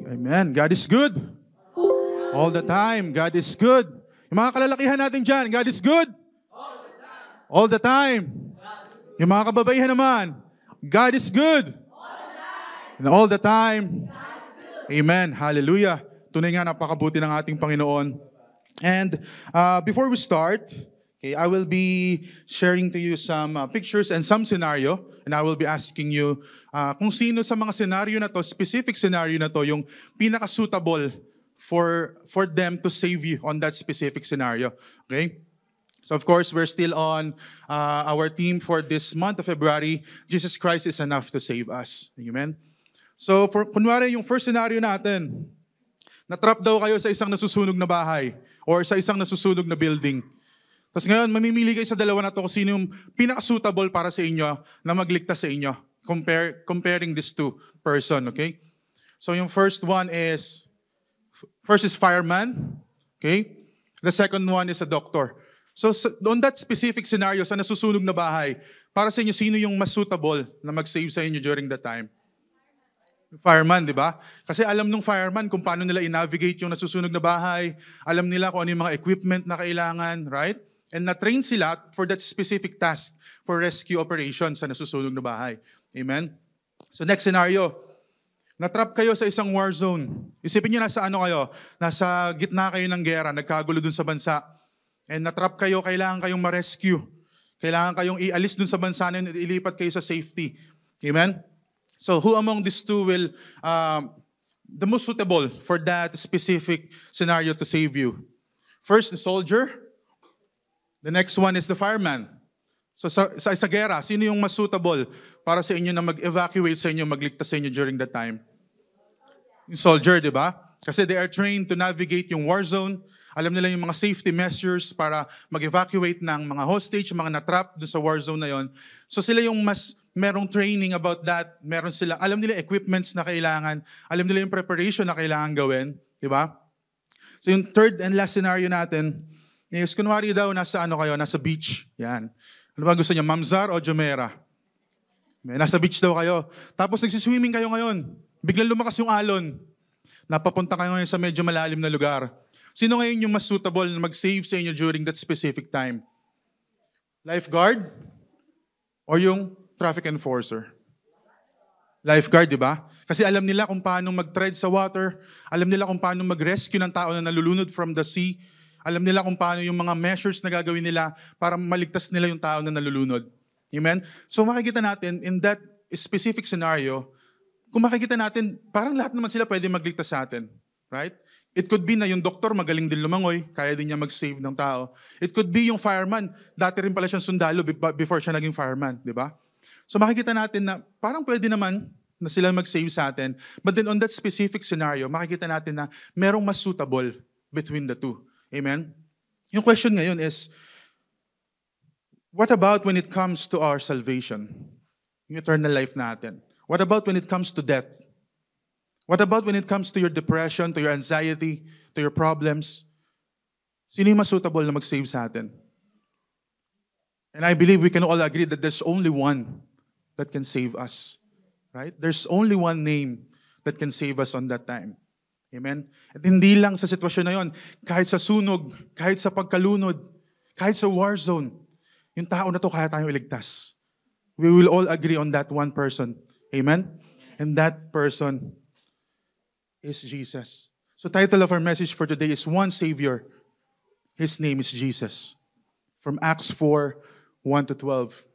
Amen. God is good. All the time. God is good. Yung mga kalalakihan natin dyan, God is good. All the time. Yung mga kababaihan naman, God is good. And all the time. Amen. Hallelujah. Tunay nga napakabuti ng ating Panginoon. And before we start, okay, I will be sharing to you some pictures and some scenario. And I will be asking you kung sino sa mga scenario na to, specific scenario na to, yung pinaka-suitable for them to save you on that specific scenario. Okay? So of course, we're still on our theme for this month of February. Jesus Christ is enough to save us. Amen? So kunwari yung first scenario natin, natrap daw kayo sa isang nasusunog na bahay or sa isang nasusunog na building. Tapos ngayon, mamimili kayo sa dalawa na to kung sino yung pinaka-suitable para sa inyo na magligtas sa inyo. Comparing these two person, okay? So yung first is fireman, okay? The second one is a doctor. So on that specific scenario, sa nasusunog na bahay, para sa inyo, sino yung mas suitable na mag-save sa inyo during that time? Fireman, di ba? Kasi alam nung fireman kung paano nila i-navigate yung nasusunog na bahay, alam nila kung ano yung mga equipment na kailangan, right? And na-train sila for that specific task for rescue operations sa nasusunog na bahay. Amen? So next scenario, natrap kayo sa isang war zone. Isipin niyo nasa ano kayo? Nasa gitna kayo ng gera, nagkagulo dun sa bansa. And natrap kayo, kailangan kayong ma-rescue. Kailangan kayong ialis dun sa bansa na yun, ilipat kayo sa safety. Amen? So who among these two will the most suitable for that specific scenario to save you? First, the soldier. The next one is the fireman. So sa gera, sino yung mas suitable para sa inyo na mag-evacuate sa inyo, magligtas sa inyo during that time? Yung soldier, di ba? Kasi they are trained to navigate yung war zone. Alam nila yung mga safety measures para mag-evacuate ng mga hostage, mga natrap doon sa war zone na yon. So sila yung mas merong training about that. Meron sila, alam nila equipments na kailangan. Alam nila yung preparation na kailangan gawin. Di ba? So yung third and last scenario natin is kunwari daw nasa nasa beach. Yan. Ano ba gusto niyo, Mamzar o Jumeirah? Nasa beach daw kayo. Tapos nagsiswimming kayo ngayon. Biglang lumakas yung alon. Napapunta kayo ngayon sa medyo malalim na lugar. Sino ngayon yung mas suitable na mag-save sa inyo during that specific time? Lifeguard? O yung traffic enforcer? Lifeguard, di ba? Kasi alam nila kung paano mag-tread sa water. Alam nila kung paano mag-rescue ng tao na nalulunod from the sea. Alam nila kung paano yung mga measures na gagawin nila para maligtas nila yung tao na nalulunod. Amen? So makikita natin, in that specific scenario, kung makikita natin, parang lahat naman sila pwede magligtas sa atin. Right? It could be na yung doktor magaling din lumangoy, kaya din niya mag-save ng tao. It could be yung fireman, dati rin pala siyang sundalo before siya naging fireman. Di ba? So makikita natin na parang pwede naman na sila mag-save sa atin. But then on that specific scenario, makikita natin na merong mas suitable between the two. Amen? Yung question ngayon is, what about when it comes to our salvation? Yung eternal life natin. What about when it comes to death? What about when it comes to your depression, to your anxiety, to your problems? Sino yung mas suitable na mag-save sa atin? And I believe we can all agree that there's only one that can save us. Right? There's only one name that can save us on that time. Amen? At hindi lang sa sitwasyon na yon, kahit sa sunog, kahit sa pagkalunod, kahit sa war zone, yung tao na to kaya tayong iligtas. We will all agree on that one person. Amen? And that person is Jesus. So title of our message for today is One Savior. His name is Jesus. From Acts 4, 1-12.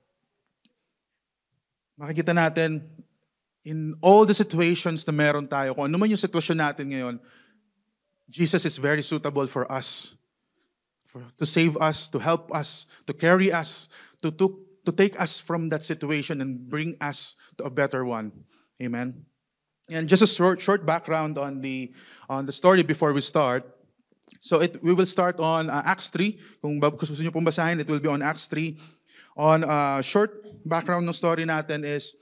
Makikita natin, in all the situations na meron tayo, kung ano man yung sitwasyon natin ngayon, Jesus is very suitable for us. To save us, to help us, to carry us, to take us from that situation and bring us to a better one. Amen? And just a short background on the story before we start. So we will start on Acts 3. Kung gusto niyo pong basahin, it will be on Acts 3. On short background ng story natin is,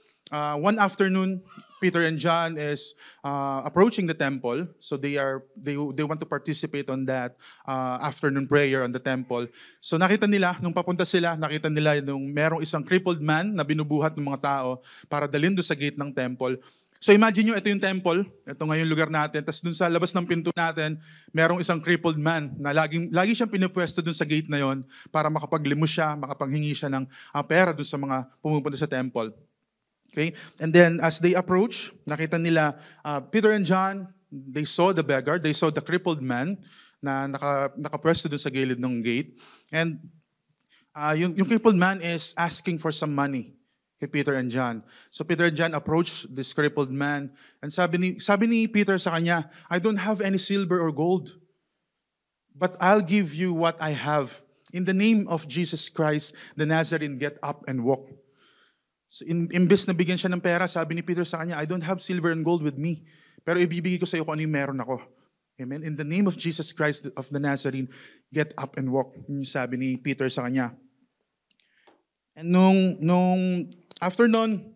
one afternoon, Peter and John is approaching the temple. So they want to participate on that afternoon prayer on the temple. So nakita nila, nung papunta sila, nakita nila nung merong isang crippled man na binubuhat ng mga tao para dalhin doon sa gate ng temple. So imagine nyo, ito yung temple, ito ngayon lugar natin, tapos dun sa labas ng pinto natin, merong isang crippled man na lagi siyang pinupwesto dun sa gate na yon para makapaglimos siya, makapaghingi siya ng pera dun sa mga pumupunta sa temple. Okay? And then as they approach, nakita nila Peter and John, they saw the beggar, they saw the crippled man na nakapwesto dun sa gilid ng gate. And yung crippled man is asking for some money kay Peter and John. So Peter and John approached this crippled man, and sabi ni Peter sa kanya, I don't have any silver or gold, but I'll give you what I have. In the name of Jesus Christ, the Nazarene, get up and walk. So imbes na bigyan siya ng pera, sabi ni Peter sa kanya, I don't have silver and gold with me, pero ibibigay ko sa iyo kung ano yung meron ako. Amen? In the name of Jesus Christ of the Nazarene, get up and walk. Yung sabi ni Peter sa kanya. And after nun,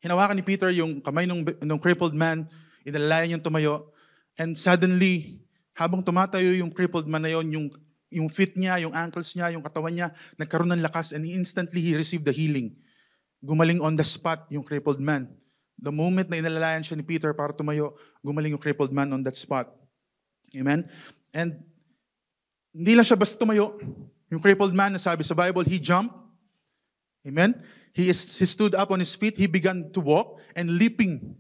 hinawakan ni Peter yung kamay ng crippled man, inalalayan niyang tumayo, and suddenly, habang tumatayo yung crippled man na yun, yung feet niya, yung ankles niya, yung katawan niya, nagkaroon ng lakas, and instantly he received the healing. Gumaling on the spot yung crippled man. The moment na inalalayan siya ni Peter para tumayo, gumaling yung crippled man on that spot. Amen? And hindi lang siya basta tumayo. Yung crippled man, nasabi sa Bible, he jumped. Amen? He stood up on his feet, he began to walk and leaping,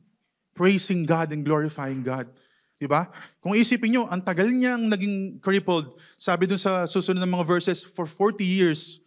praising God and glorifying God. Diba? Kung isipin nyo, ang tagal niyang naging crippled. Sabi dun sa susunod ng mga verses, for 40 years,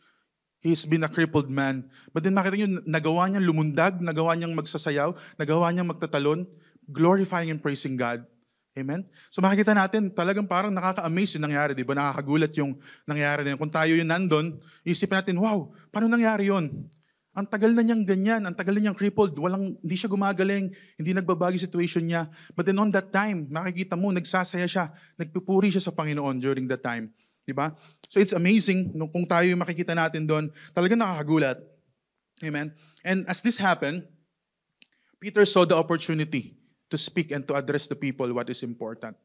he's been a crippled man. But then makita nyo, nagawa niyang lumundag, nagawa niyang magsasayaw, nagawa niyang magtatalon, glorifying and praising God. Amen? So makikita natin, talagang parang nakaka-amaze yung nangyari, di ba? Nakakagulat yung nangyari na yun. Kung tayo yung nandun, isipin natin, wow, paano nangyari yun? Ang tagal na niyang ganyan, ang tagal na niyang crippled, hindi siya gumagaling, hindi nagbabago yung situation niya. But then on that time, makikita mo, nagsasaya siya, nagpupuri siya sa Panginoon during that time. Diba? So it's amazing, kung tayo yung makikita natin doon, talagang nakakagulat. Amen? And as this happened, Peter saw the opportunity to speak and to address the people what is important.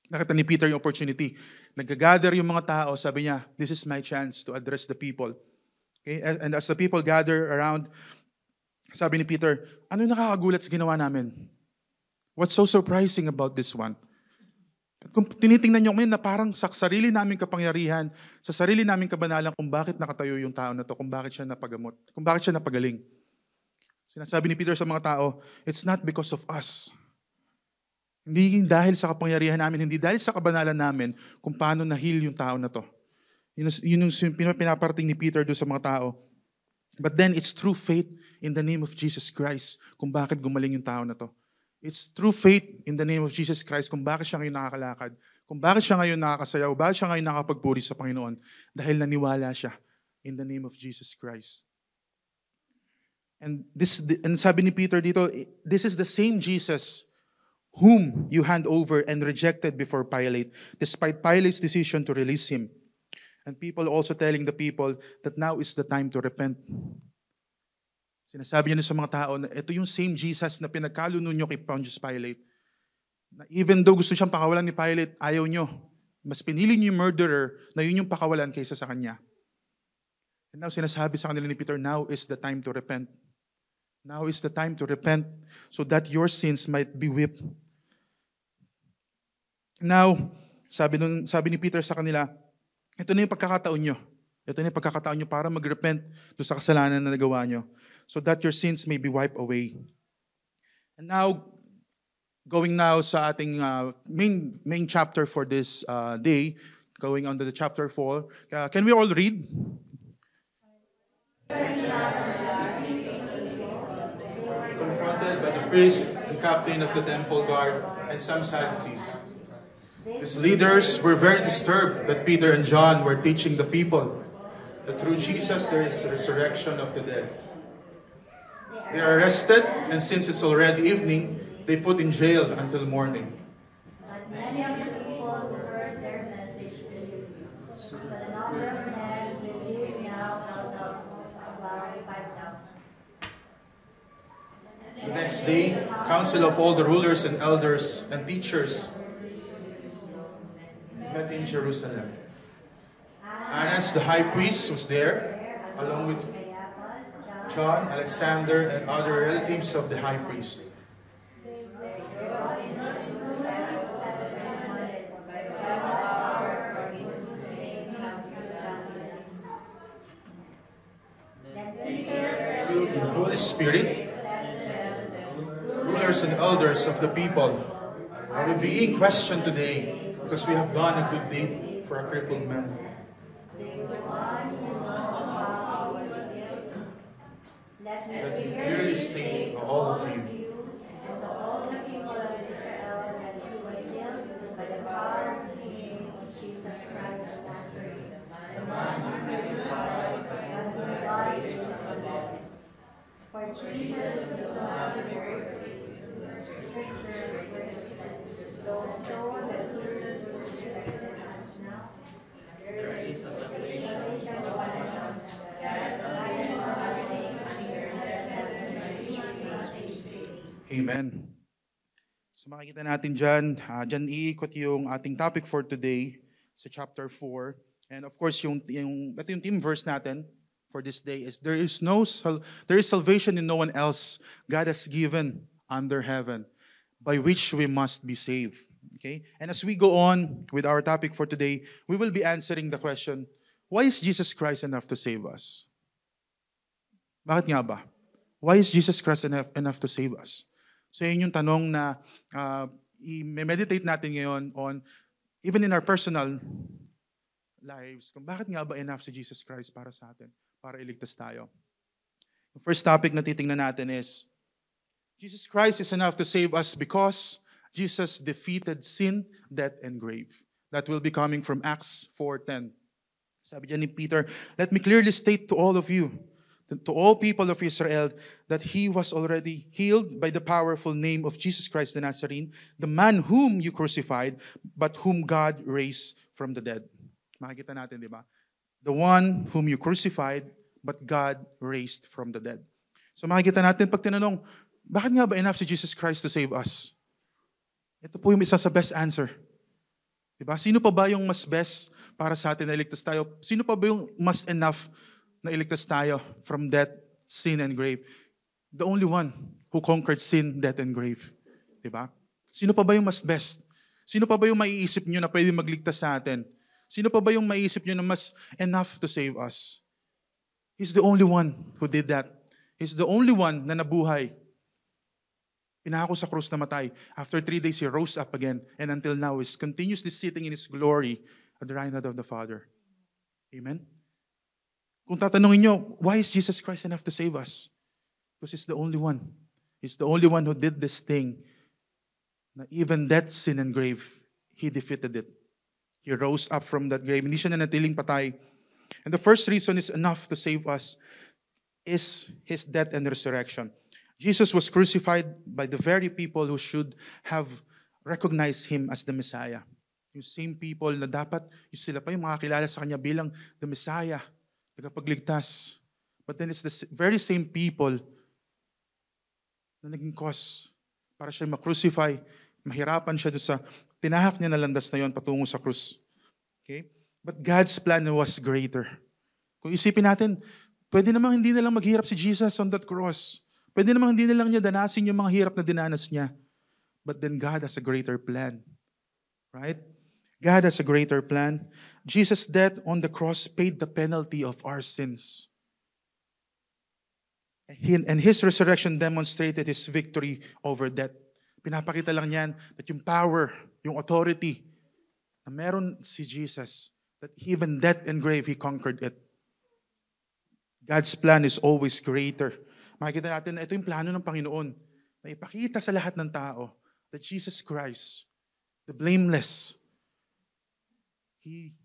Nakita ni Peter yung opportunity. Nag-gather yung mga tao, sabi niya, this is my chance to address the people. Okay? And as the people gather around, sabi ni Peter, ano nakakagulat sa ginawa namin? What's so surprising about this one? Kung tinitingnan nyo ngayon na parang sa sarili naming kapangyarihan, sa sarili naming kabanalan kung bakit nakatayo yung tao na to, kung bakit siya napagamot, kung bakit siya napagaling. Sinasabi ni Peter sa mga tao, it's not because of us. Hindi dahil sa kapangyarihan namin, hindi dahil sa kabanalan namin kung paano na-heal yung tao na to. Yun yung pinaparating ni Peter doon sa mga tao. But then, it's through faith in the name of Jesus Christ kung bakit gumaling yung tao na to. It's through faith in the name of Jesus Christ kung bakit siya ngayon nakakalakad, kung bakit siya ngayon nakakasayaw, bakit siya ngayon nakapagpuri sa Panginoon. Dahil naniwala siya in the name of Jesus Christ. And sabi ni Peter dito, this is the same Jesus whom you hand over and rejected before Pilate, despite Pilate's decision to release him. And people also telling the people that now is the time to repent. Sinasabi niya sa mga tao na ito yung same Jesus na pinagkaluno nyo kay Pontius Pilate. Na even though gusto siyang pakawalan ni Pilate, ayaw nyo. Mas pinili niyo yung murderer na yun yung pakawalan kaysa sa kanya. And now sinasabi sa kanila ni Peter, now is the time to repent. Now is the time to repent so that your sins might be wiped. Now, sabi ni Peter sa kanila, ito na yung pagkakataon nyo. Ito na yung pagkakataon nyo para mag-repent doon sa kasalanan na nagawa nyo so that your sins may be wiped away. And now, going now sa ating main chapter for this day, going on to the chapter 4, can we all read? Confronted by the priest and captain of the temple guard and some Sadducees. These leaders were very disturbed that Peter and John were teaching the people that through Jesus there is a resurrection of the dead. They are arrested, and since it's already evening, they put in jail until morning. But many of the people who heard their message believed. So the number of men believed now held up about 5,000. The next day, council of all the rulers and elders and teachers met in Jerusalem. Annas the high priest was there, along with John, Alexander, and other relatives of the high priest. Holy Spirit, rulers and elders of the people, are we being questioned today because we have done a good deed for a crippled man? Let me Let me clearly state to all of you, and to all the people of Israel that he was healed by the power of the name of Jesus Christ of Nazareth, the man who crucified and whom God raised from the dead. For Jesus is the one who Scriptures were though stone that rejected us now. There is salvation for one of us. Amen. So makikita natin dyan iikot yung ating topic for today sa chapter 4. And of course, ito yung theme verse natin for this day is, there is salvation in no one else God has given under heaven, by which we must be saved. Okay? And as we go on with our topic for today, we will be answering the question, why is Jesus Christ enough to save us? Bakit nga ba? Why is Jesus Christ enough to save us? So yun yung tanong na i-meditate natin ngayon on, even in our personal lives, kung bakit nga ba enough si Jesus Christ para sa atin, para iligtas tayo. The first topic na titingnan natin is, Jesus Christ is enough to save us because Jesus defeated sin, death, and grave. That will be coming from Acts 4:10. Sabi dyan ni Peter, let me clearly state to all of you, to all people of Israel, that he was already healed by the powerful name of Jesus Christ the Nazarene, the man whom you crucified, but whom God raised from the dead. Makikita natin, di ba? The one whom you crucified, but God raised from the dead. So makikita natin pag tinanong, bakit nga ba enough si Jesus Christ to save us? Ito po yung isa sa best answer. Diba? Sino pa ba yung mas best para sa atin na iligtas tayo? Sino pa ba yung mas enough na iligtas tayo from death, sin, and grave? The only one who conquered sin, death, and grave. Diba? Sino pa ba yung mas best? Sino pa ba yung maiisip nyo na pwede magligtas sa atin? Sino pa ba yung maiisip nyo na mas enough to save us? He's the only one who did that. He's the only one na nabuhay. Pinako sa krus na matay. After 3 days, He rose up again. And until now, is continuously sitting in His glory at the right hand of the Father. Amen? Kung tatanungin nyo, why is Jesus Christ enough to save us? Because He's the only one. He's the only one who did this thing. Na even death, sin, and grave, He defeated it. He rose up from that grave. Hindi siya nanatiling patay. And the first reason is enough to save us is His death and resurrection. Jesus was crucified by the very people who should have recognized Him as the Messiah. Yung same people na dapat, sila pa yung makakilala sa Kanya bilang the Messiah, tagapagligtas. But then it's the very same people na naging cause para siya ma-crucify, mahirapan siya doon sa tinahak niya na landas na yon patungo sa krus. Okay? But God's plan was greater. Kung isipin natin, pwede namang hindi na lang maghirap si Jesus on that cross. Pwede namang hindi na lang niya danasin yung mga hirap na dinanas niya. But then God has a greater plan. Right? God has a greater plan. Jesus' death on the cross paid the penalty of our sins. And His resurrection demonstrated His victory over death. Pinapakita lang niyan that yung power, yung authority na meron si Jesus, that even death and grave, He conquered it. God's plan is always greater. Makikita natin na ito yung plano ng Panginoon na ipakita sa lahat ng tao that Jesus Christ, the blameless, He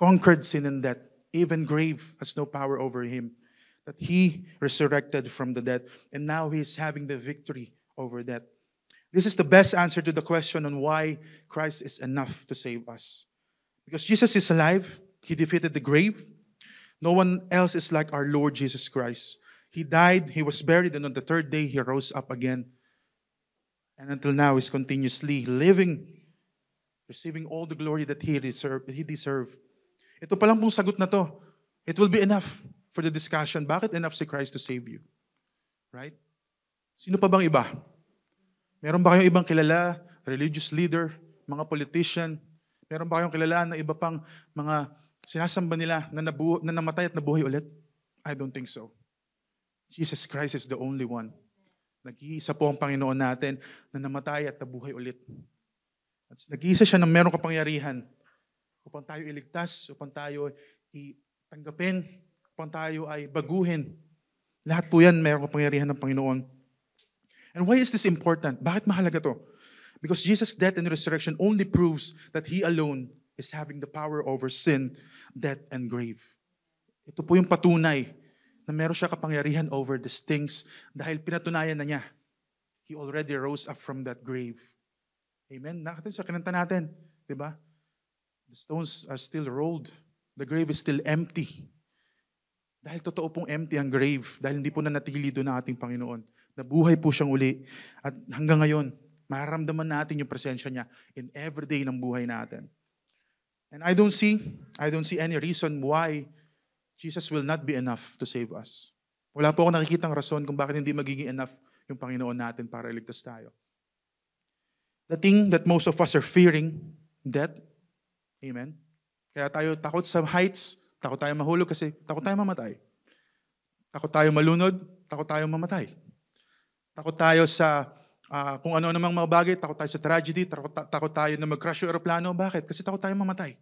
conquered sin and death. Even grave has no power over Him. That He resurrected from the dead. And now He is having the victory over death. This is the best answer to the question on why Christ is enough to save us. Because Jesus is alive. He defeated the grave. No one else is like our Lord Jesus Christ. He died, He was buried, and on the third day, He rose up again. And until now, He's continuously living, receiving all the glory that He deserved. Ito pa lang pong sagot na to. It will be enough for the discussion. Bakit enough si Christ to save you? Right? Sino pa bang iba? Meron ba kayong ibang kilala, religious leader, mga politician? Meron ba kayong kilala na iba pang mga sinasamba nila na namatay at nabuhay ulit? I don't think so. Jesus Christ is the only one. Nag-iisa po ang Panginoon natin na namatay at nabuhay ulit. At nag-iisa siya na merong kapangyarihan upang tayo iligtas, upang tayo itanggapin, upang tayo ay baguhin. Lahat po yan merong kapangyarihan ng Panginoon. And why is this important? Bakit mahalaga to? Because Jesus' death and resurrection only proves that He alone is having the power over sin, death, and grave. Ito po yung patunay na meron siya kapangyarihan over these things dahil pinatunayan na niya. He already rose up from that grave. Amen? Nakita sa kinanta natin, di ba? The stones are still rolled. The grave is still empty. Dahil totoo pong empty ang grave, dahil hindi po nanatili doon ang ating Panginoon. Nabuhay po siyang uli. At hanggang ngayon, mararamdaman natin yung presensya niya in every day ng buhay natin. And I don't see any reason why Jesus will not be enough to save us. Wala po ako nakikitang rason kung bakit hindi magiging enough yung Panginoon natin para iligtas tayo. The thing that most of us are fearing, death. Amen? Kaya tayo takot sa heights, takot tayo mahulog kasi takot tayo mamatay. Takot tayo malunod, takot tayo mamatay. Takot tayo sa kung ano namang mga bagay, takot tayo sa tragedy, takot tayo na mag-crash yung aeroplano. Bakit? Kasi takot tayo mamatay.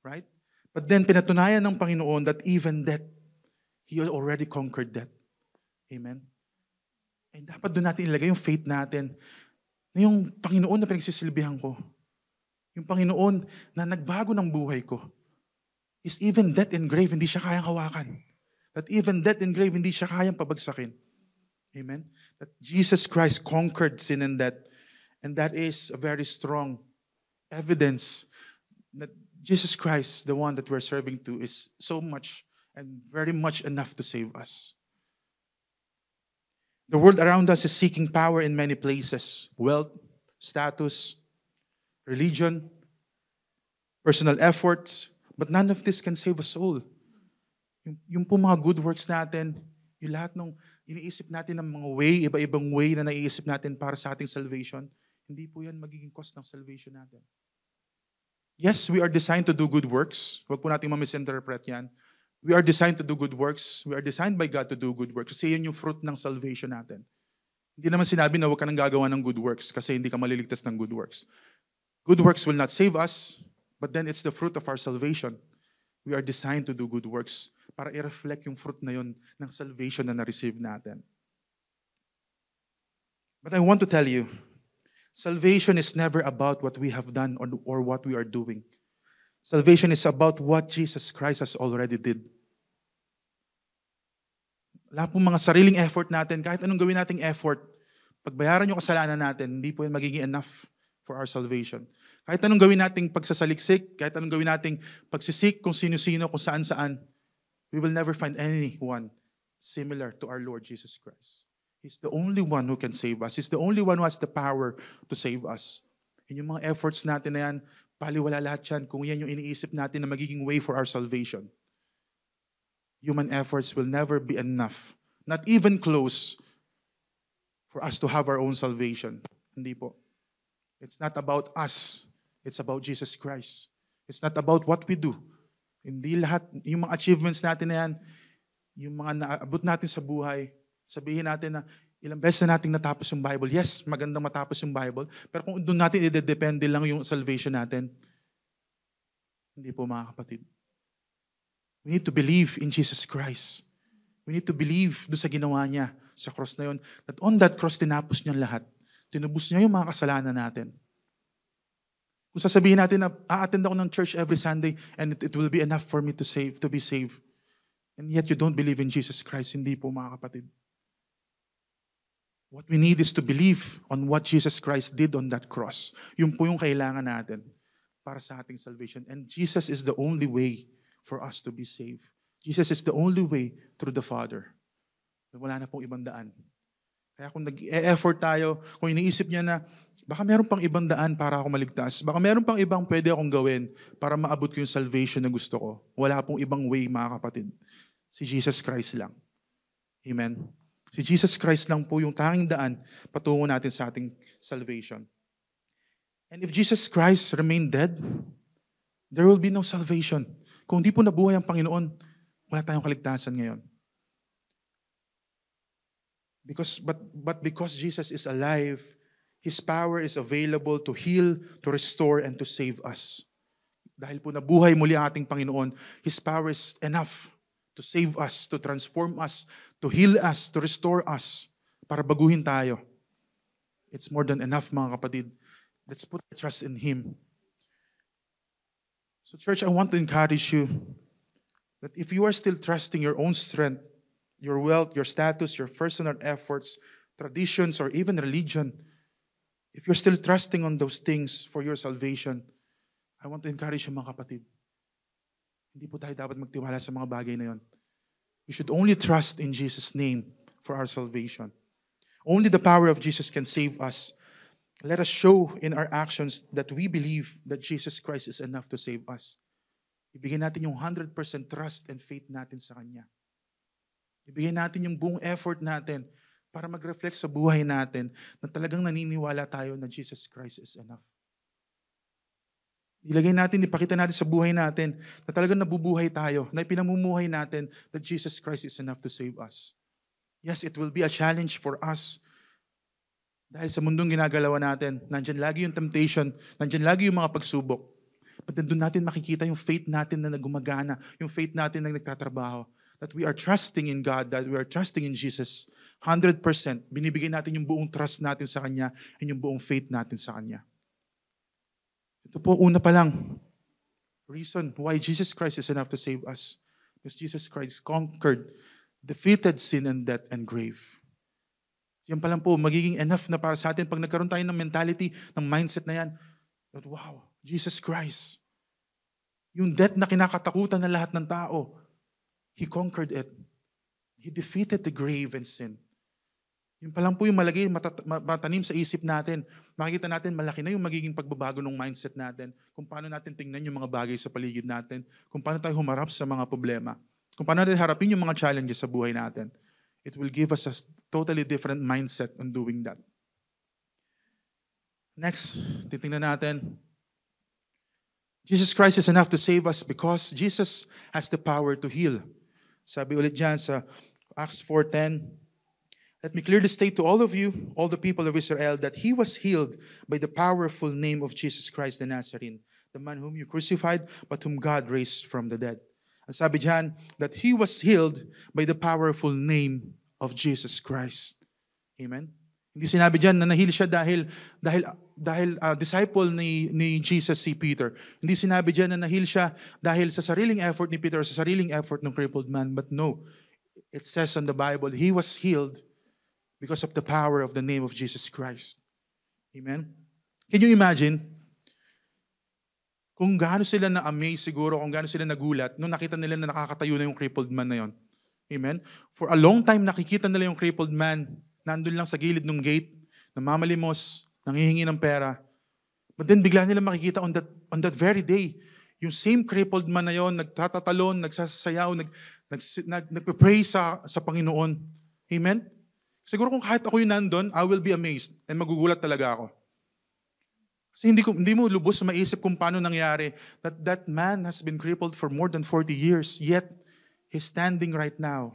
Right? But then, pinatunayan ng Panginoon that even death, He already conquered death. Amen? And dapat doon natin ilagay yung faith natin na yung Panginoon na pinagsisilbihan ko, yung Panginoon na nagbago ng buhay ko, is even death and grave, hindi siya kayang hawakan. That even death and grave, hindi siya kayang pabagsakin. Amen? That Jesus Christ conquered sin and death. And that is a very strong evidence that Jesus Christ, the one that we're serving to, is so much and very much enough to save us. The world around us is seeking power in many places. Wealth, status, religion, personal efforts. But none of this can save a soul. Yung po mga good works natin, yung lahat ng iniisip natin ng mga way, iba-ibang way na naiisip natin para sa ating salvation, hindi po yan magiging cost ng salvation natin. Yes, we are designed to do good works. Huwag po natin ma-misinterpret yan. We are designed to do good works. We are designed by God to do good works. Kasi yan yung fruit ng salvation natin. Hindi naman sinabi na huwag ka nang gagawa ng good works kasi hindi ka maliligtas ng good works. Good works will not save us, but then it's the fruit of our salvation. We are designed to do good works para i-reflect yung fruit na yun ng salvation na na-receive natin. But I want to tell you, salvation is never about what we have done or what we are doing. Salvation is about what Jesus Christ has already did. Wala pong mga sariling effort natin, kahit anong gawin nating effort, pagbayaran yung kasalanan natin, hindi po yan magiging enough for our salvation. Kahit anong gawin nating pagsasaliksik, kahit anong gawin nating pagsisik kung sino-sino, kung saan-saan, we will never find anyone similar to our Lord Jesus Christ. He's the only one who can save us. He's the only one who has the power to save us. And yung mga efforts natin na yan, baliwala lahat yan kung yan yung iniisip natin na magiging way for our salvation. Human efforts will never be enough, not even close, for us to have our own salvation. Hindi po. It's not about us. It's about Jesus Christ. It's not about what we do. Hindi lahat, yung mga achievements natin na yan, yung mga naabot natin sa buhay, sabihin natin na ilang beses na natin natapos yung Bible. Yes, magandang matapos yung Bible. Pero kung doon natin i-depende lang yung salvation natin, hindi po mga kapatid. We need to believe in Jesus Christ. We need to believe doon sa ginawa niya sa cross na yun. That on that cross, tinapos niya lahat. Tinubos niya yung mga kasalanan natin. Kung sasabihin natin na a-attend ako ng church every Sunday and it will be enough for me to be saved. And yet you don't believe in Jesus Christ, hindi po mga kapatid. What we need is to believe on what Jesus Christ did on that cross. Yun po yung kailangan natin para sa ating salvation. And Jesus is the only way for us to be saved. Jesus is the only way through the Father. Wala na pong ibang daan. Kaya kung nag-e-effort tayo, kung iniisip niya na, baka meron pang ibang daan para ako maligtas, baka meron pang ibang pwede akong gawin para maabot ko yung salvation na gusto ko. Wala pong ibang way, mga kapatid. Si Jesus Christ lang. Amen? Si Jesus Christ lang po yung tanging daan patungo natin sa ating salvation. And if Jesus Christ remained dead, there will be no salvation. Kung di po nabuhay ang Panginoon, wala tayong kaligtasan ngayon. But because Jesus is alive, His power is available to heal, to restore, and to save us. Dahil po nabuhay muli ang ating Panginoon, His power is enough to save us, to transform us, to heal us, to restore us, para baguhin tayo. It's more than enough, mga kapatid. Let's put our trust in Him. So church, I want to encourage you that if you are still trusting your own strength, your wealth, your status, your personal efforts, traditions, or even religion, if you're still trusting on those things for your salvation, I want to encourage you, mga kapatid. Hindi po tayo dapat magtiwala sa mga bagay na yon. We should only trust in Jesus' name for our salvation. Only the power of Jesus can save us. Let us show in our actions that we believe that Jesus Christ is enough to save us. Ibigay natin yung 100% trust and faith natin sa Kanya. Ibigay natin yung buong effort natin para mag-reflect sa buhay natin na talagang naniniwala tayo na Jesus Christ is enough. Ilagay natin, ipakita natin sa buhay natin na talagang nabubuhay tayo, na ipinamumuhay natin that Jesus Christ is enough to save us. Yes, it will be a challenge for us. Dahil sa mundong ginagalawan natin, nandyan lagi yung temptation, nandyan lagi yung mga pagsubok. But nandun natin makikita yung faith natin na nagumagana, yung faith natin na nagtatrabaho. That we are trusting in God, that we are trusting in Jesus. 100%. Binibigay natin yung buong trust natin sa Kanya and yung buong faith natin sa Kanya. Ito po, una pa lang, reason why Jesus Christ is enough to save us. Because Jesus Christ conquered, defeated sin and death and grave. Yan pa lang po, magiging enough na para sa atin pag nagkaroon tayo ng mentality, ng mindset na yan, that wow, Jesus Christ, yung death na kinakatakutan ng lahat ng tao, He conquered it. He defeated the grave and sin. Yun pa lang po yung malagay, matanim sa isip natin. Makikita natin, malaki na yung magiging pagbabago ng mindset natin. Kung paano natin tingnan yung mga bagay sa paligid natin. Kung paano tayo humarap sa mga problema. Kung paano natin harapin yung mga challenges sa buhay natin. It will give us a totally different mindset on doing that. Next, titingnan natin. Jesus Christ is enough to save us because Jesus has the power to heal. Sabi ulit dyan sa Acts 4:10, let me clearly state to all of you, all the people of Israel, that He was healed by the powerful name of Jesus Christ the Nazarene, the man whom you crucified, but whom God raised from the dead. Ang sabi dyan, that He was healed by the powerful name of Jesus Christ. Amen? Hindi sinabi dyan na nahil siya dahil disciple ni Jesus si Peter. Hindi sinabi dyan na nahil siya dahil sa sariling effort ni Peter, sa sariling effort ng crippled man. But no, it says on the Bible, He was healed because of the power of the name of Jesus Christ. Amen? Can you imagine? Kung gaano sila na-amaze siguro, kung gaano sila nagulat, nung nakita nila na nakakatayo na yung crippled man na yon. Amen? For a long time, nakikita nila yung crippled man, nandun lang sa gilid ng gate, namamalimos, nanghihingi ng pera. But then bigla nila makikita on that very day, yung same crippled man na yon, nagtatatalon, nagsasayaw, nagpe-pray sa Panginoon. Amen? Siguro kung kahit ako yung nandun, I will be amazed and magugulat talaga ako. Kasi hindi mo lubos maisip kung paano nangyari that man has been crippled for more than 40 years, yet he's standing right now.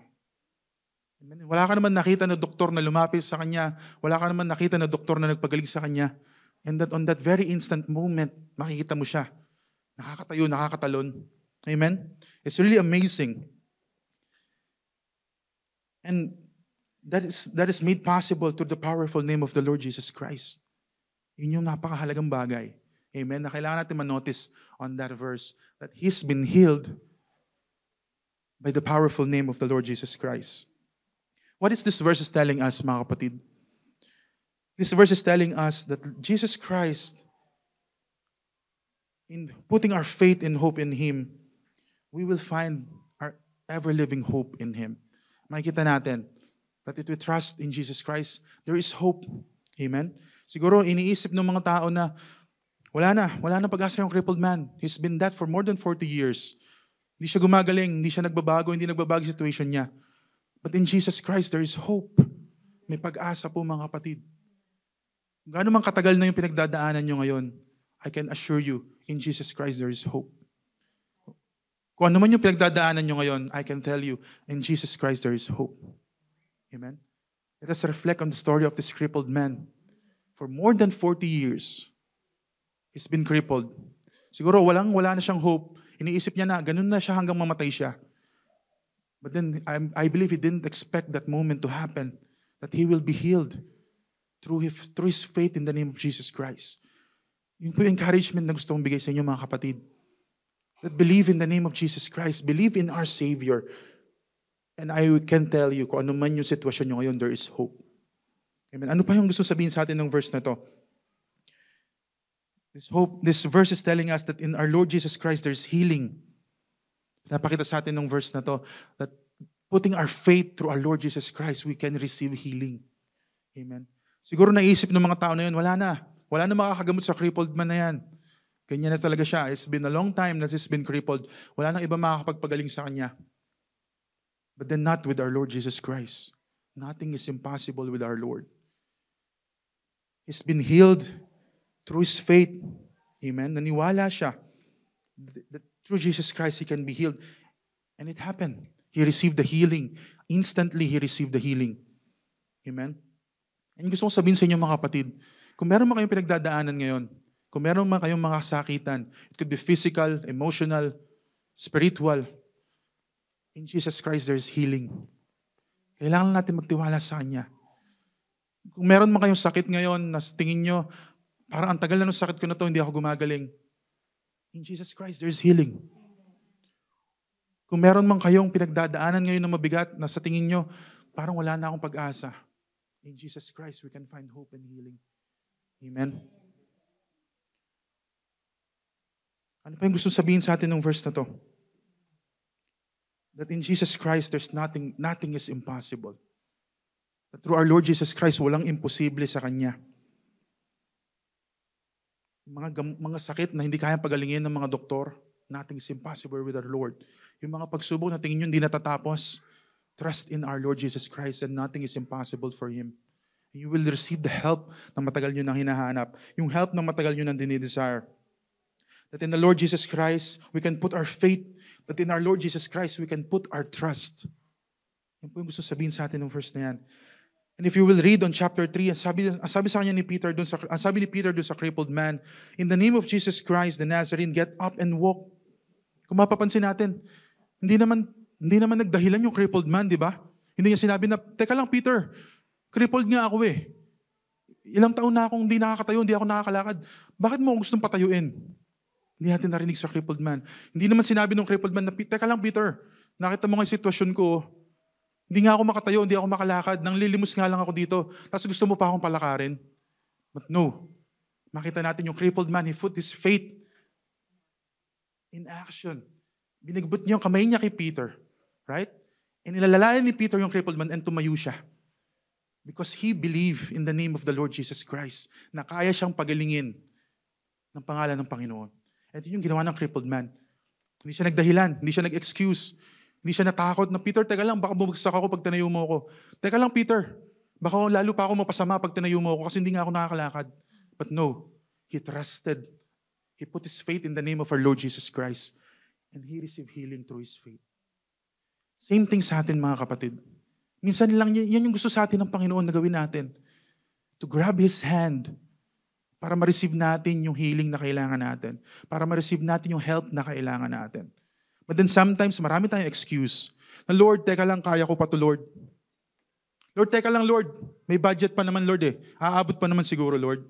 Amen? Wala ka naman nakita na doktor na lumapit sa kanya. Wala ka naman nakita na doktor na nagpagaling sa kanya. And that on that very instant moment, makikita mo siya. Nakakatayo, nakakatalon. Amen? It's really amazing. And that is made possible through the powerful name of the Lord Jesus Christ. Yun yung napakahalagang bagay. Amen? Na kailangan natin manotice on that verse that He's been healed by the powerful name of the Lord Jesus Christ. What is this verse telling us, mga kapatid? This verse is telling us that Jesus Christ, in putting our faith and hope in Him, we will find our ever-living hope in Him. Makikita natin that if we trust in Jesus Christ, there is hope. Amen? Siguro iniisip ng mga tao na wala na pag-asa yung crippled man. He's been that for more than 40 years. Hindi siya gumagaling, hindi siya nagbabago, hindi nagbabago yung situation niya. But in Jesus Christ, there is hope. May pag-asa po, mga kapatid. Gaano man katagal na yung pinagdadaanan nyo ngayon, I can assure you, in Jesus Christ, there is hope. Kung ano man yung pinagdadaanan nyo ngayon, I can tell you, in Jesus Christ, there is hope. Amen? Let us reflect on the story of this crippled man. For more than 40 years, he's been crippled. Siguro wala na siyang hope. Iniisip niya na ganun na siya hanggang mamatay siya. But then I believe he didn't expect that moment to happen, that he will be healed through his faith in the name of Jesus Christ. Yun po yung encouragement na gusto kong bigay sa inyo mga kapatid. That believe in the name of Jesus Christ. Believe in our Savior. And I can tell you, kung ano man yung sitwasyon nyo ngayon, there is hope. Amen. Ano pa yung gusto sabihin sa atin ng verse na to? This verse is telling us that in our Lord Jesus Christ, there's healing. Napakita sa atin ng verse na to, that putting our faith through our Lord Jesus Christ, we can receive healing. Amen. Siguro naisip ng mga tao na yun, wala na. Wala na makakagamot sa crippled man na yan. Ganyan na talaga siya. It's been a long time that he's been crippled. Wala nang iba makakapagpagaling sa kanya. But then not with our Lord Jesus Christ. Nothing is impossible with our Lord. He's been healed through his faith. Amen. Naniwala siya that through Jesus Christ he can be healed. And it happened. He received the healing. Instantly he received the healing. Amen. And gusto kong sabihin sa inyo mga kapatid, kung meron man kayong pinagdadaanan ngayon, kung meron man kayong mga kasakitan, it could be physical, emotional, spiritual, in Jesus Christ there's healing. Kailangan natin magtiwala sa Kanya. Kung meron man kayong sakit ngayon, na tingin nyo, parang ang tagal na ng sakit ko na to, hindi ako gumagaling. In Jesus Christ, there's healing. Kung meron man kayong pinagdadaanan ngayon na mabigat, na sa tingin nyo, parang wala na akong pag-asa. In Jesus Christ, we can find hope and healing. Amen? Ano pa yung gusto sabihin sa atin ng verse na to? That in Jesus Christ, there's nothing is impossible. That through our Lord Jesus Christ, walang imposible sa Kanya. Mga sakit na hindi kayang pagalingin ng mga doktor, nothing is impossible with our Lord. Yung mga pagsubok na tingin nyo hindi natatapos, trust in our Lord Jesus Christ and nothing is impossible for Him. You will receive the help na matagal nyo nang hinahanap. Yung help na matagal nyo nang dinidesire. That in the Lord Jesus Christ, we can put our faith. That in our Lord Jesus Christ, we can put our trust. Yan po yung gusto sabihin sa atin ng verse na yan. And if you will read on chapter 3, sabi sa kanya ni Peter dun sa crippled man, in the name of Jesus Christ, the Nazarene, get up and walk. Kung mapapansin natin, hindi naman nagdahilan yung crippled man, di ba? Hindi niya sinabi na, teka lang Peter, crippled nga ako eh. Ilang taon na akong hindi nakakatayo, hindi ako nakakalakad. Bakit mo ako gustong patayuin? Hindi natin narinig sa crippled man. Hindi naman sinabi ng crippled man na, teka lang Peter, nakita mo nga yung sitwasyon ko, hindi nga ako makatayo, hindi ako makalakad, nang lilimos nga lang ako dito, tapos gusto mo pa akong palakarin. But no, makita natin yung crippled man, he put his faith in action. Binigbot niya yung kamay niya kay Peter, right? And ilalalayan ni Peter yung crippled man and tumayo siya. Because he believed in the name of the Lord Jesus Christ na kaya siyang pagalingin ng pangalan ng Panginoon. At yun yung ginawa ng crippled man. Hindi siya nagdahilan, hindi siya nag-excuse. Hindi siya natakot na, Peter, teka lang, baka bumagsak ako pag tinayo mo ako. Teka lang, Peter, baka lalo pa ako mapasama pag tinayo mo ako kasi hindi nga ako nakakalakad. But no, he trusted. He put his faith in the name of our Lord Jesus Christ. And he received healing through his faith. Same thing sa atin, mga kapatid. Minsan lang, yan yung gusto sa atin ng Panginoon na gawin natin. To grab His hand para ma-receive natin yung healing na kailangan natin. Para ma-receive natin yung help na kailangan natin. But then sometimes, marami tayong excuse. Na Lord, teka lang, kaya ko pa to Lord. Lord, teka lang Lord. May budget pa naman Lord eh. Aabot pa naman siguro Lord.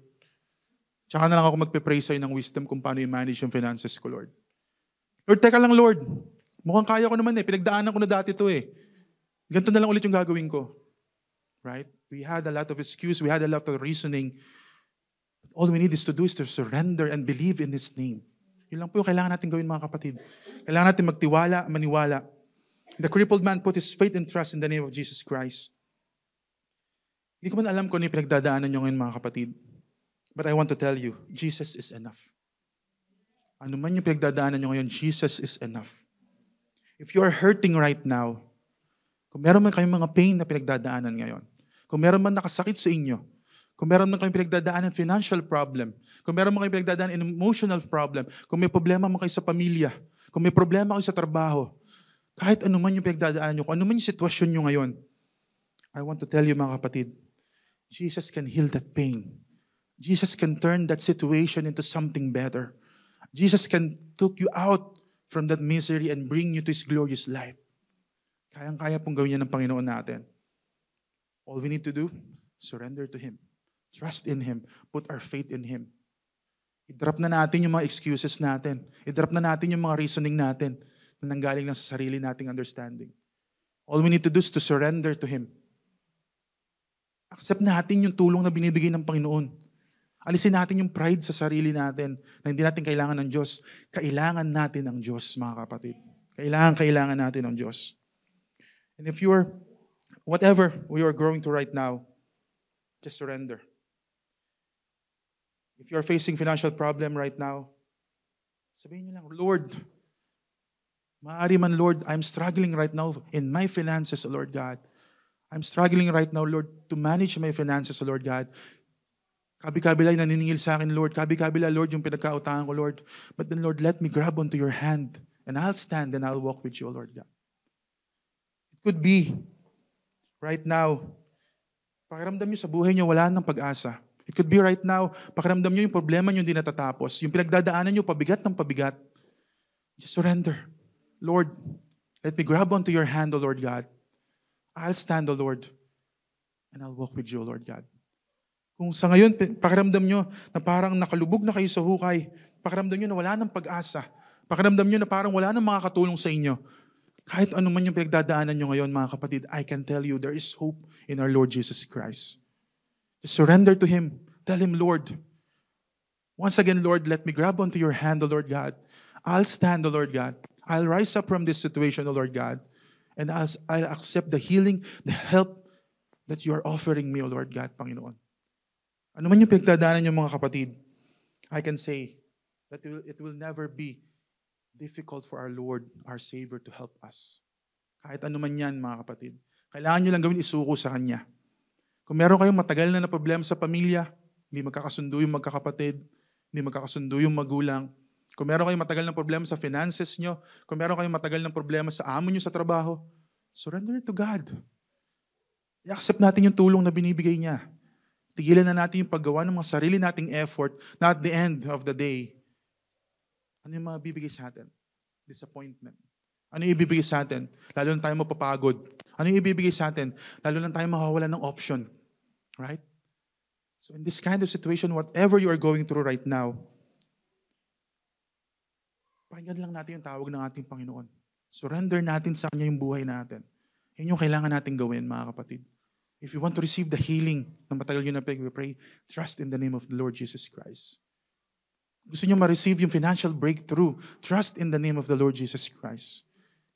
Tsaka na lang ako magpe-pray sa'yo ng wisdom kung paano i-manage yung finances ko Lord. Lord, teka lang Lord. Mukhang kaya ko naman eh. Pinagdaanan ko na dati to eh. Ganito na lang ulit yung gagawin ko. Right? We had a lot of excuse. We had a lot of reasoning. But all we need is to do is to surrender and believe in His name. Yun lang po yung kailangan natin gawin mga kapatid. Kailangan natin magtiwala, maniwala. The crippled man put his faith and trust in the name of Jesus Christ. Hindi ko man alam kung ano yung pinagdadaanan nyo ngayon mga kapatid. But I want to tell you, Jesus is enough. Ano man yung pinagdadaanan nyo ngayon, Jesus is enough. If you are hurting right now, kung meron man kayong mga pain na pinagdadaanan ngayon, kung meron man nakasakit sa inyo, kung meron man kayong pinagdadaanan financial problem, kung meron man kayong pinagdadaanan emotional problem, kung may problema man kayo sa pamilya, kung may problema kayo sa trabaho, kahit ano man yung pinagdadaanan nyo, kung ano man yung sitwasyon nyo ngayon, I want to tell you mga kapatid, Jesus can heal that pain. Jesus can turn that situation into something better. Jesus can take you out from that misery and bring you to His glorious light. Kayang-kaya pong gawin yan ng Panginoon natin. All we need to do, surrender to Him. Trust in Him. Put our faith in Him. I-drop na natin yung mga excuses natin. I-drop na natin yung mga reasoning natin na nanggaling lang sa sarili nating understanding. All we need to do is to surrender to Him. Accept natin yung tulong na binibigay ng Panginoon. Alisin natin yung pride sa sarili natin na hindi natin kailangan ng Diyos. Kailangan natin ang Diyos, mga kapatid. Kailangan natin ang Diyos. And if you are, whatever we are going to right now, just surrender. If you are facing financial problem right now, sabihin niyo lang, Lord, maaari man, Lord, I'm struggling right now in my finances, Lord God. I'm struggling right now, Lord, to manage my finances, Lord God. Kabi-kabila yung naniningil sa akin, Lord. Kabi-kabila, Lord, yung pinagkautangan ko, Lord. But then, Lord, let me grab onto your hand and I'll stand and I'll walk with you, Lord God. It could be, right now, pakiramdam nyo sa buhay nyo, wala nang pag-asa. It could be right now, pakiramdam nyo yung problema nyo hindi natatapos. Yung pinagdadaanan nyo, pabigat ng pabigat. Just surrender. Lord, let me grab onto your hand, O Lord God. I'll stand, O Lord, and I'll walk with you, O Lord God. Kung sa ngayon, pakiramdam nyo na parang nakalubog na kayo sa hukay, pakiramdam nyo na wala nang pag-asa, pakiramdam nyo na parang wala nang makakatulong sa inyo, kahit ano man yung pinagdadaanan nyo ngayon, mga kapatid, I can tell you there is hope in our Lord Jesus Christ. Just surrender to Him. Tell Him, Lord, once again, Lord, let me grab onto your hand, O Lord God. I'll stand, O Lord God. I'll rise up from this situation, O Lord God. And I'll accept the healing, the help that you are offering me, O Lord God, Panginoon. Ano man yung pinagdadaanan niyo, mga kapatid, I can say that it will never be difficult for our Lord, our Savior, to help us. Kahit ano man yan, mga kapatid. Kailangan nyo lang gawin, isuko sa Kanya. Kung meron kayong matagal na problema sa pamilya, hindi magkakasundo yung magkakapatid, hindi magkakasundo yung magulang, kung meron kayong matagal na problema sa finances nyo, kung meron kayong matagal na problema sa amo nyo sa trabaho, surrender to God. I-accept natin yung tulong na binibigay niya. Tigilan na natin yung paggawa ng mga sarili nating effort na at the end of the day, ano yung mabibigay sa atin? Disappointment. Ano yung ibibigay sa atin? Lalo na tayo mapapagod. Ano yung ibibigay sa atin? Lalo na tayo makawalan ng option. Right? So in this kind of situation, whatever you are going through right now, pakinggan lang natin yung tawag ng ating Panginoon. Surrender natin sa Kanya yung buhay natin. Yun yung kailangan natin gawin, mga kapatid. If you want to receive the healing na matagal yun na pag-pray, trust in the name of the Lord Jesus Christ. Gusto nyo ma-receive yung financial breakthrough, trust in the name of the Lord Jesus Christ.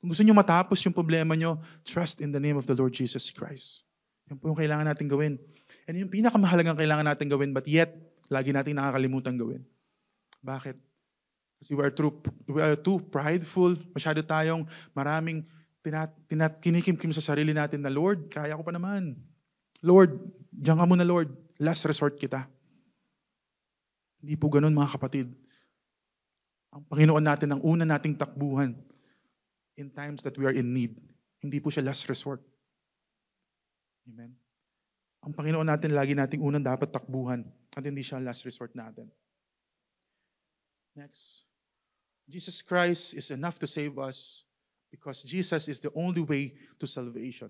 Kung gusto nyo matapos yung problema nyo, trust in the name of the Lord Jesus Christ. Yan po yung kailangan natin gawin. And yung pinakamahalagang kailangan natin gawin, but yet, lagi natin nakakalimutan gawin. Bakit? Kasi we are too prideful, masyado tayong maraming kinikimkim sa sarili natin na, Lord, kaya ko pa naman. Lord, diyan ka muna, Lord. Last resort kita. Hindi po ganun, mga kapatid. Ang Panginoon natin, ang una nating takbuhan in times that we are in need. Hindi po siya last resort. Amen? Ang Panginoon natin, lagi nating unang dapat takbuhan at hindi siya last resort natin. Next. Jesus Christ is enough to save us because Jesus is the only way to salvation.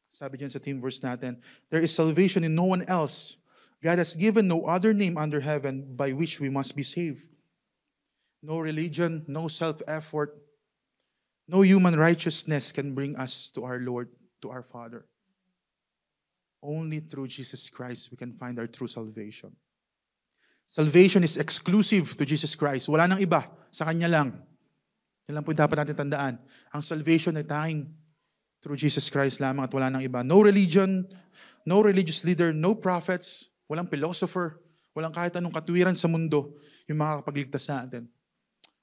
Sabi diyan sa theme verse natin, there is salvation in no one else. God has given no other name under heaven by which we must be saved. No religion, no self-effort, no human righteousness can bring us to our Lord, to our Father. Only through Jesus Christ we can find our true salvation. Salvation is exclusive to Jesus Christ. Wala nang iba, sa Kanya lang. Yan lang po dapat natin tandaan. Ang salvation ay tanging through Jesus Christ lamang at wala nang iba. No religion, no religious leader, no prophets, walang philosopher, walang kahit anong katuwiran sa mundo yung makakapagligtas sa atin.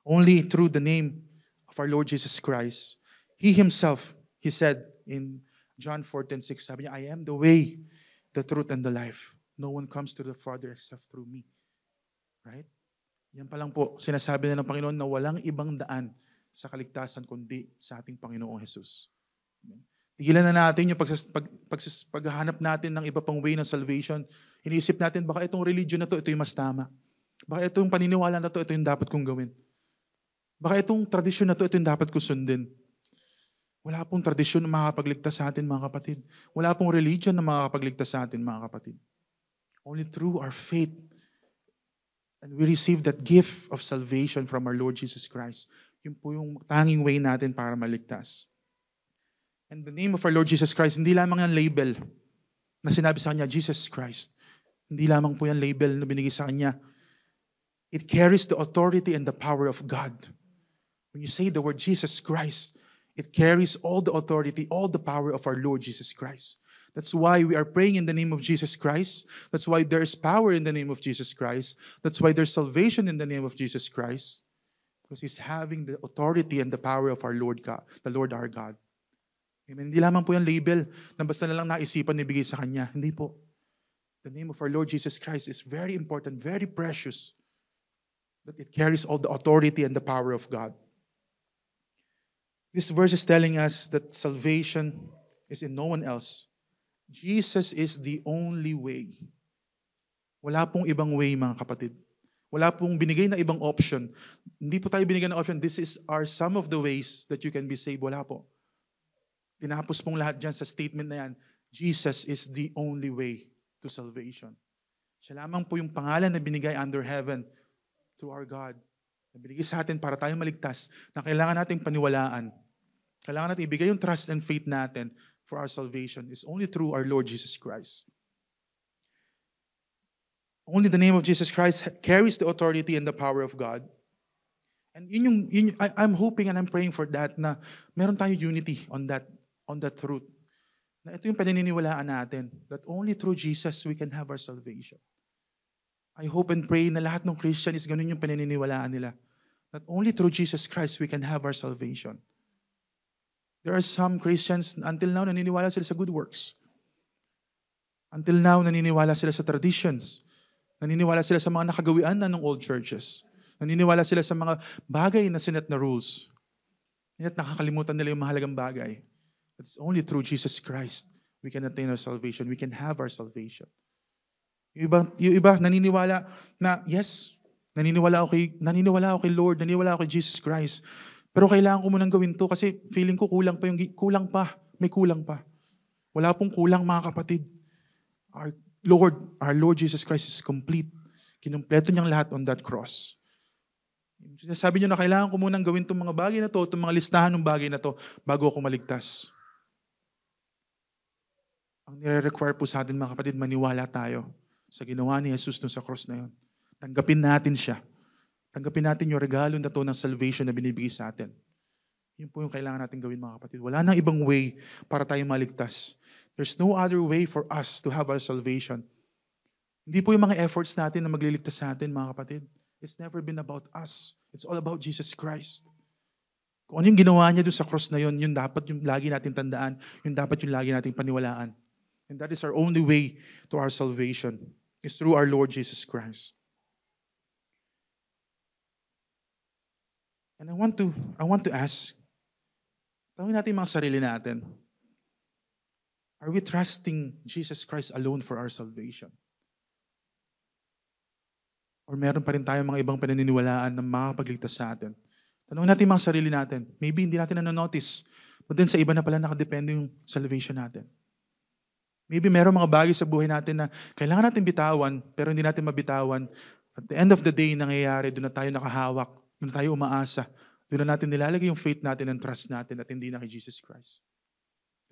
Only through the name of our Lord Jesus Christ. He Himself, He said in John 14:6, sabi niya, I am the way, the truth, and the life. No one comes to the Father except through me. Right? Yan pa lang po, sinasabi na ng Panginoon na walang ibang daan sa kaligtasan kundi sa ating Panginoong Jesus. Tigilan na natin yung paghahanap natin ng iba pang way ng salvation. Iniisip natin, baka itong religion na to, ito yung mas tama. Baka itong paniniwala na to, ito yung dapat kong gawin. Baka itong tradisyon na to, ito yung dapat ko sundin. Wala pong tradisyon na makakapagligtas sa atin, mga kapatid. Wala pong religion na makakapagligtas sa atin, mga kapatid. Only through our faith, and we receive that gift of salvation from our Lord Jesus Christ. Yun po yung tanging way natin para maligtas. And the name of our Lord Jesus Christ, hindi lamang yan label na sinabi sa Kanya, Jesus Christ. Hindi lamang po yan label na binigay sa Kanya. It carries the authority and the power of God. When you say the word Jesus Christ, it carries all the authority, all the power of our Lord Jesus Christ. That's why we are praying in the name of Jesus Christ. That's why there is power in the name of Jesus Christ. That's why there's salvation in the name of Jesus Christ. Because He's having the authority and the power of our Lord God, the Lord our God. Amen. Hindi lamang po yung label na basta na lang naisipan ibigay sa Kanya. Hindi po. The name of our Lord Jesus Christ is very important, very precious. That it carries all the authority and the power of God. This verse is telling us that salvation is in no one else. Jesus is the only way. Wala pong ibang way, mga kapatid. Wala pong binigay na ibang option. Hindi po tayo binigay na option. This is some of the ways that you can be saved. Wala po. Tinapos pong lahat dyan sa statement na yan, Jesus is the only way to salvation. Siya lamang po yung pangalan na binigay under heaven to our God. Na binigay sa atin para tayo maligtas, na kailangan nating paniwalaan. Kailangan natin ibigay yung trust and faith natin for our salvation is only through our Lord Jesus Christ. Only the name of Jesus Christ carries the authority and the power of God. And I'm hoping and I'm praying for that na meron tayong unity on that truth. Na ito yung paniniwalaan natin, that only through Jesus we can have our salvation. I hope and pray na lahat ng Christian is ganun yung paniniwalaan nila. That only through Jesus Christ we can have our salvation. There are some Christians, until now, naniniwala sila sa good works. Until now, naniniwala sila sa traditions. Naniniwala sila sa mga nakagawian na ng old churches. Naniniwala sila sa mga bagay na sinet na rules. At nakakalimutan nila yung mahalagang bagay. It's only through Jesus Christ we can attain our salvation. We can have our salvation. Yung iba naniniwala na, yes, naniniwala ako kay Lord, naniniwala ako kay Jesus Christ. Pero kailangan ko munang gawin to kasi feeling ko kulang may kulang pa. Wala pong kulang, mga kapatid. Our Lord Jesus Christ is complete. Kinumpleto niyang lahat on that cross. Sabi niyo na kailangan ko munang gawin itong mga bagay na to, itong mga listahan ng bagay na to, bago ako maligtas. Ang nire-require po sa atin, mga kapatid, maniwala tayo sa ginawa ni Jesus dun sa cross na yun. Tanggapin natin siya. Tanggapin natin yung regalo na to ng salvation na binibigay sa atin. Yun po yung kailangan natin gawin, mga kapatid. Wala nang ibang way para tayo maligtas. There's no other way for us to have our salvation. Hindi po yung mga efforts natin na magliligtas sa atin, mga kapatid. It's never been about us. It's all about Jesus Christ. Kung ano yung ginawa niya doon sa cross na yun, yun dapat yung lagi natin tandaan, yun dapat yung lagi natin paniwalaan. And that is our only way to our salvation, is through our Lord Jesus Christ. And I want to ask, tanongin natin yung mga sarili natin, are we trusting Jesus Christ alone for our salvation? Or meron pa rin tayong mga ibang paniniwalaan na makakapagligtas sa atin? Tanongin natin yung mga sarili natin. Maybe hindi natin na-notice, but then sa iba na pala nakadepende yung salvation natin. Maybe meron mga bagay sa buhay natin na kailangan natin bitawan, pero hindi natin mabitawan. At the end of the day, nangyayari, doon na tayo nakahawak, doon na tayo umaasa, doon na natin nilalagay yung faith natin and trust natin at hindi na kay Jesus Christ.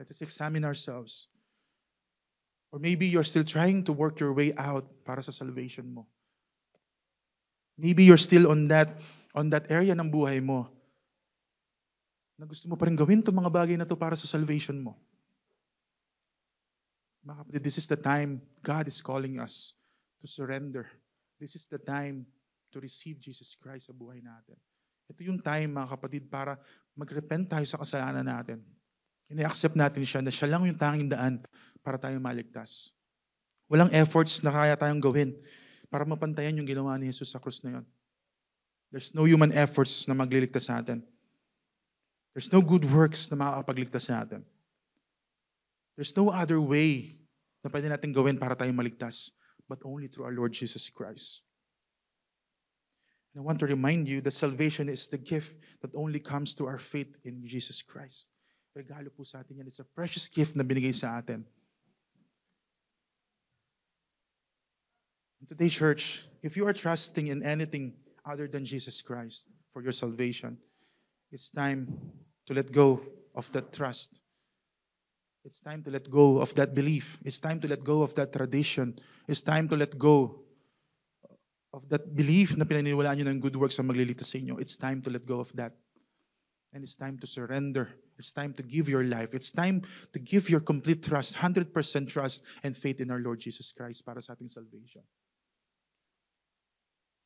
Let us examine ourselves. Or maybe you're still trying to work your way out para sa salvation mo. Maybe you're still on that area ng buhay mo na gusto mo pa rin gawin itong mga bagay na to para sa salvation mo. Mga kapatid, this is the time God is calling us to surrender. This is the time to receive Jesus Christ sa buhay natin. Ito yung time, mga kapatid, para mag-repent tayo sa kasalanan natin. I-accept natin siya na siya lang yung tanging daan para tayo maligtas. Walang efforts na kaya tayong gawin para mapantayan yung ginawa ni Jesus sa krus na yun. There's no human efforts na magliligtas sa atin. There's no good works na makakapagligtas sa atin. There's no other way na pwede natin gawin para tayo maligtas, but only through our Lord Jesus Christ. And I want to remind you that salvation is the gift that only comes to our faith in Jesus Christ. Regalo po sa atin yan. It's a precious gift na binigay sa atin. And today, church, if you are trusting in anything other than Jesus Christ for your salvation, it's time to let go of that trust. It's time to let go of that belief. It's time to let go of that tradition. It's time to let go of that belief na pinaniniwalaan nyo ng good works ang magliligtas sa inyo. It's time to let go of that. And it's time to surrender. It's time to give your life. It's time to give your complete trust, 100% trust and faith in our Lord Jesus Christ para sa ating salvation.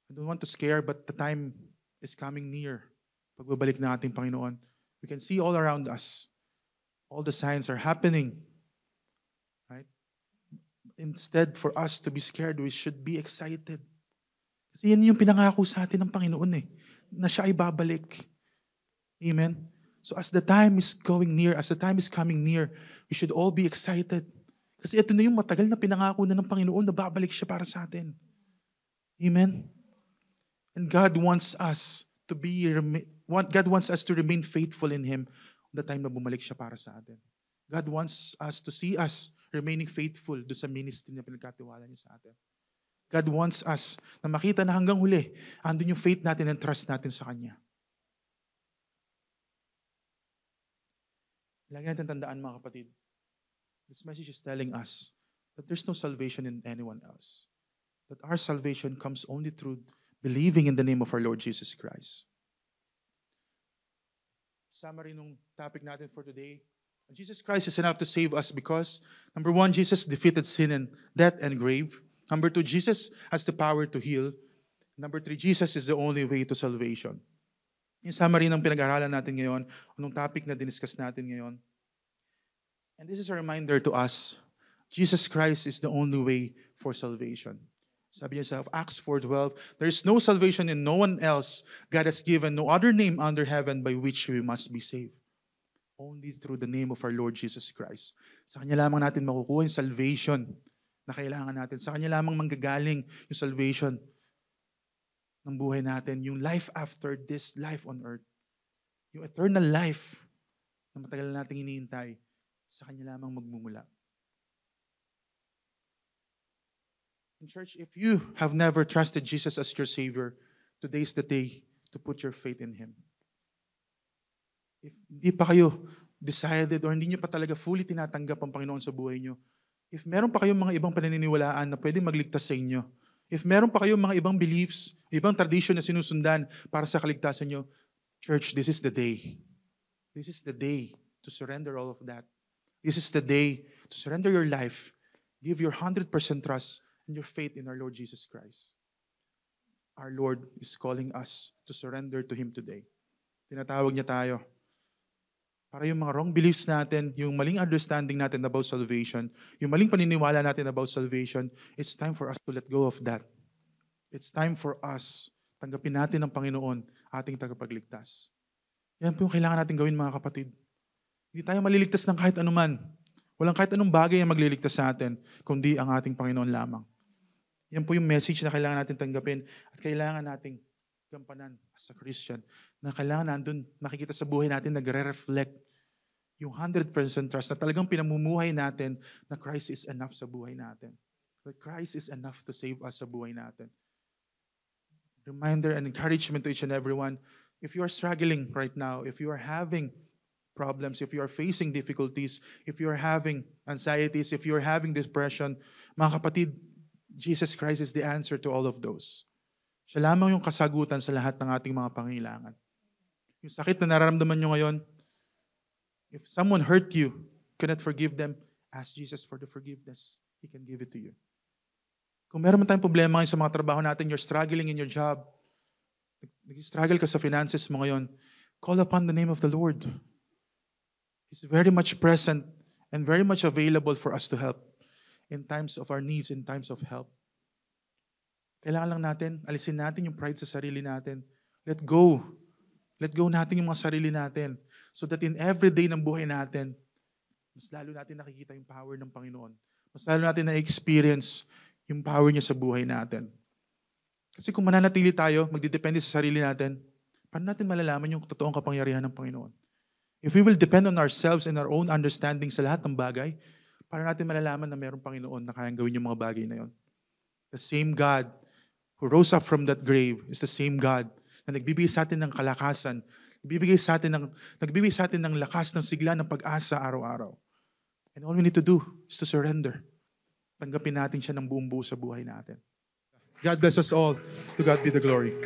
I don't want to scare, but the time is coming near. Pagbabalik na ating Panginoon. We can see all around us. All the signs are happening. Right? Instead, for us to be scared, we should be excited. Kasi yan yung pinangako sa atin ng Panginoon na siya ay babalik. Amen? So as the time is going near, as the time is coming near, we should all be excited. Kasi ito na yung matagal na pinangako na ng Panginoon na babalik siya para sa atin. Amen? And God wants us to remain faithful in Him the time na bumalik siya para sa atin. God wants us to see us remaining faithful do sa ministry na pinagkatiwala niya sa atin. God wants us na makita na hanggang huli, andun yung faith natin and trust natin sa Kanya. Lagi natin tandaan mga kapatid, this message is telling us that there's no salvation in anyone else. That our salvation comes only through believing in the name of our Lord Jesus Christ. Summary nung topic natin for today. Jesus Christ is enough to save us because, number one, Jesus defeated sin and death and grave. Number two, Jesus has the power to heal. Number three, Jesus is the only way to salvation. Yung summary ng pinag-aralan natin ngayon, anong topic na diniscuss natin ngayon. And this is a reminder to us, Jesus Christ is the only way for salvation. Sabi niya sa Acts 4:12, there is no salvation in no one else. God has given no other name under heaven by which we must be saved. Only through the name of our Lord Jesus Christ. Sa Kanya lamang natin makukuha yung salvation na kailangan natin. Sa Kanya lamang manggagaling yung salvation ng buhay natin. Yung life after this life on earth. Yung eternal life na matagal nating iniintay. Sa Kanya lamang magmumula. In church, if you have never trusted Jesus as your Savior, today is the day to put your faith in Him. If hindi pa kayo decided or hindi nyo pa talaga fully tinatanggap ang Panginoon sa buhay nyo, if meron pa kayong mga ibang pananiniwalaan na pwedeng magligtas sa inyo, if meron pa kayong mga ibang beliefs, ibang tradition na sinusundan para sa kaligtasan nyo, church, this is the day. This is the day to surrender all of that. This is the day to surrender your life, give your 100% trust and your faith in our Lord Jesus Christ. Our Lord is calling us to surrender to Him today. Tinatawag niya tayo. Para yung mga wrong beliefs natin, yung maling understanding natin about salvation, yung maling paniniwala natin about salvation, it's time for us to let go of that. It's time for us, tanggapin natin ng Panginoon, ating tagapagligtas. Yan po yung kailangan natin gawin mga kapatid. Hindi tayo maliligtas ng kahit anuman. Walang kahit anong bagay ang magliligtas sa atin, kundi ang ating Panginoon lamang. Yan po yung message na kailangan natin tanggapin at kailangan nating gampanan as a Christian na kailangan nandun makikita sa buhay natin nagre-reflect yung 100% trust na talagang pinamumuhay natin na Christ is enough sa buhay natin. That Christ is enough to save us sa buhay natin. Reminder and encouragement to each and everyone, if you are struggling right now, if you are having problems, if you are facing difficulties, if you are having anxieties, if you are having depression, mga kapatid, Jesus Christ is the answer to all of those. Siya lamang yung kasagutan sa lahat ng ating mga pangailangan. Yung sakit na nararamdaman nyo ngayon, if someone hurt you, cannot forgive them, ask Jesus for the forgiveness. He can give it to you. Kung meron man tayong problema ngayon sa mga trabaho natin, you're struggling in your job, nag-struggle ka sa finances mo ngayon, call upon the name of the Lord. He's very much present and very much available for us to help in times of our needs, in times of help. Kailangan lang natin, alisin natin yung pride sa sarili natin. Let go. Let go natin yung mga sarili natin so that in every day ng buhay natin, mas lalo natin nakikita yung power ng Panginoon. Mas lalo natin na-experience yung power niya sa buhay natin. Kasi kung mananatili tayo, magdidepende sa sarili natin, paano natin malalaman yung totoong kapangyarihan ng Panginoon? If we will depend on ourselves and our own understanding sa lahat ng bagay, paano natin malalaman na mayroong Panginoon na kayang gawin yung mga bagay na yon? The same God who rose up from that grave is the same God na nagbibigay sa atin ng kalakasan, nagbibigay sa atin ng lakas, ng sigla, ng pag-asa araw-araw. And all we need to do is to surrender. Tanggapin natin siya ng buong buo sa buhay natin. God bless us all. To God be the glory.